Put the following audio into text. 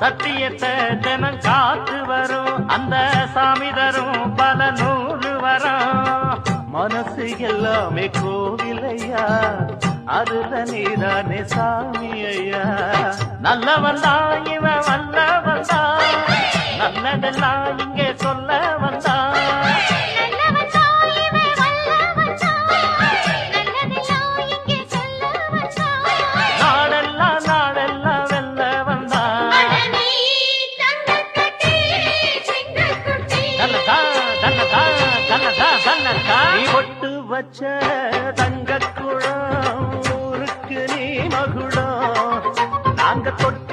சத்தியத்தை தினம் காத்து வரும் அந்த சாமி தரும் பல நூறு வரும். மனசு எல்லாமே கோவிலையா அதுல நீதானே சாமி ஐயா. நல்லவன் தான் இவன் வல்லவன் தான் நல்லதெல்லாம் இங்கே சொல்ல வந்தான். பொட்டு வச்ச தங்க குளம் ஊருக்கு நீ மகுடம் நாங்க தொட்டு